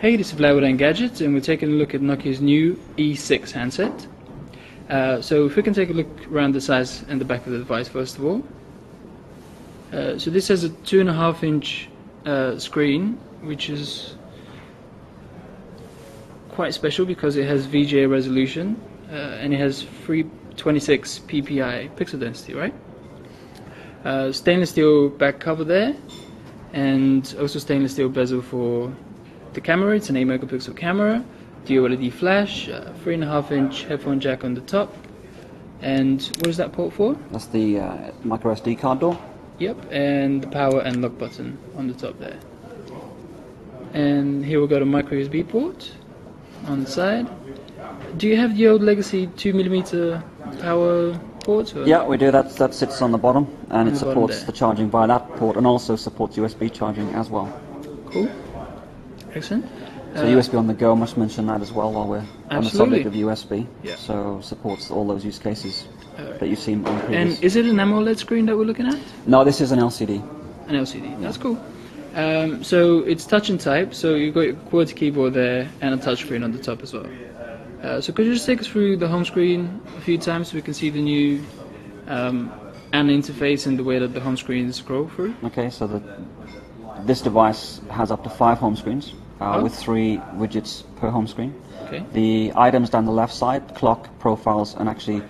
Hey, this is Vlad and Gadgets, and we're taking a look at Nokia's new E6 handset. So if we can take a look around the size and the back of the device first of all. So this has a 2.5-inch screen, which is quite special because it has VGA resolution and it has 326 ppi pixel density, right? Stainless steel back cover there, and also stainless steel bezel for the camera. It's an 8 megapixel camera, dual LED flash, 3.5-inch headphone jack on the top. And what is that port for? That's the micro SD card door. Yep, and the power and lock button on the top there. And here we've got a micro USB port on the side. Do you have the old legacy 2mm power port? Or? Yeah, we do. That sits on the bottom, and it supports the charging via that port, and also supports USB charging as well. Cool. Excellent. So USB on the go, I must mention that as well while we're on the subject of USB. Yeah. So supports all those use cases that you've seen on previous. And is it an AMOLED screen that we're looking at? No, this is an LCD. An LCD, that's cool. So it's touch and type, so you've got your QWERTY keyboard there and a touch screen on the top as well. So could you just take us through the home screen a few times so we can see the new AN interface and the way that the home screens scroll through? Okay, so this device has up to 5 home screens with 3 widgets per home screen. Okay. The items down the left side, clock, profiles, and actually,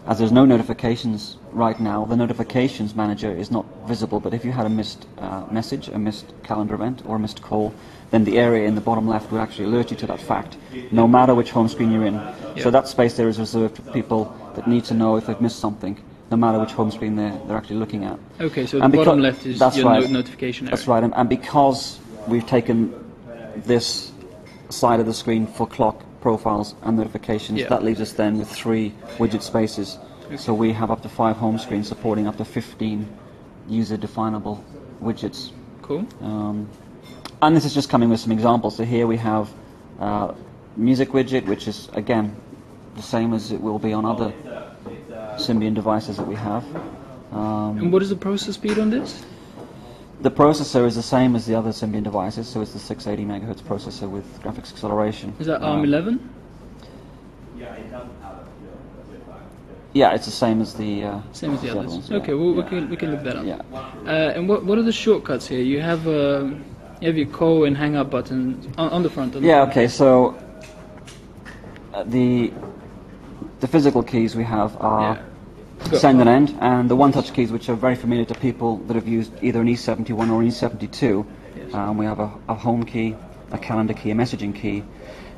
as there's no notifications right now, the notifications manager is not visible, but if you had a missed message, a missed calendar event, or a missed call, then the area in the bottom left will actually alert you to that fact, no matter which home screen you're in. Yep. So that space there is reserved for people that need to know if they've missed something, no matter which home screen they're actually looking at. Okay, so the bottom left is your notification area. That's right, and because we've taken this side of the screen for clock, profiles and notifications, that leaves us then with 3 widget spaces. Okay. So we have up to 5 home screens supporting up to 15 user-definable widgets. Cool. And this is just coming with some examples. So here we have music widget, which is again the same as it will be on other Symbian devices that we have. And what is the process speed on this? The processor is the same as the other Symbian devices, so it's the 680 MHz processor with graphics acceleration. Is that ARM11? Yeah, it's the same as the others. ones. Okay, well we can look that up. Yeah. And what are the shortcuts here? You have your call and hang up button on the front. Okay. So the physical keys we have are send and end, and the one-touch keys, which are very familiar to people that have used either an E71 or an E72. Yes. We have a home key, a calendar key, a messaging key,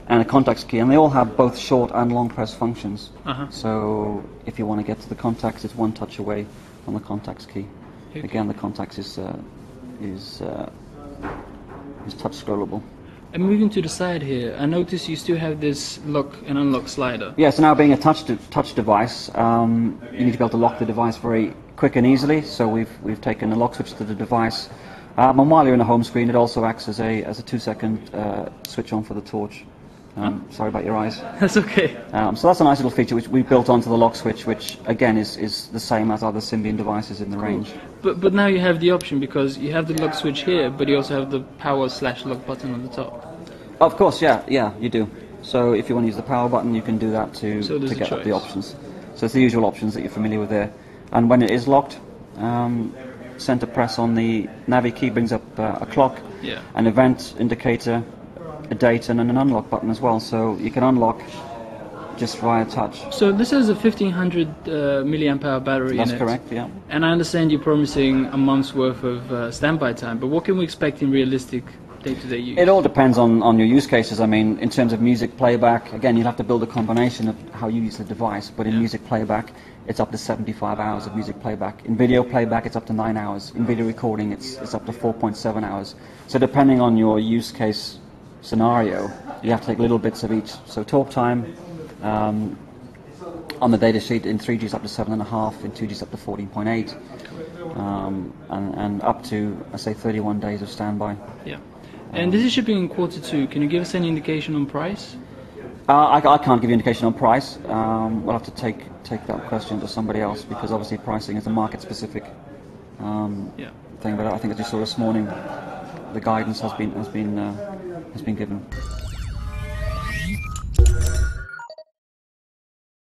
and a contacts key, and they all have both short and long press functions. So if you want to get to the contacts, it's one touch away on the contacts key. Okay. Again, the contacts is touch scrollable. And moving to the side here, I notice you still have this lock and unlock slider. Yeah, so now being a touch device, you need to be able to lock the device very quick and easily. So we've taken a lock switch to the device. And while you're in the home screen, it also acts as a 2-second switch on for the torch. Sorry about your eyes. That's okay. So that's a nice little feature which we built onto the lock switch, which again is the same as other Symbian devices in the range. But now you have the option, because you have the lock switch here, but you also have the power/lock button on the top. Of course, yeah, you do. So if you want to use the power button, you can do that to get up the options. So it's the usual options that you're familiar with there. And when it is locked, center press on the Navi key brings up a clock, an event indicator, a date, and an unlock button as well. So you can unlock just via touch. So this has a 1500 milliamp hour battery in it. That's correct, yeah. And I understand you're promising a month's worth of standby time, but what can we expect in realistic day-to-day use? It all depends on your use cases. I mean, in terms of music playback, again, you'll have to build a combination of how you use the device, but in music playback, it's up to 75 hours of music playback. In video playback, it's up to 9 hours. In video recording, it's up to 4.7 hours. So depending on your use case scenario, you have to take little bits of each. So talk time, on the data sheet, in 3G is up to 7.5, in 2G is up to 14.8, and up to, I say, 31 days of standby. Yeah. And this is shipping in Q2. Can you give us any indication on price? I can't give you an indication on price. We'll have to take that question to somebody else, because obviously pricing is a market-specific thing. But I think as you saw this morning, the guidance has been given.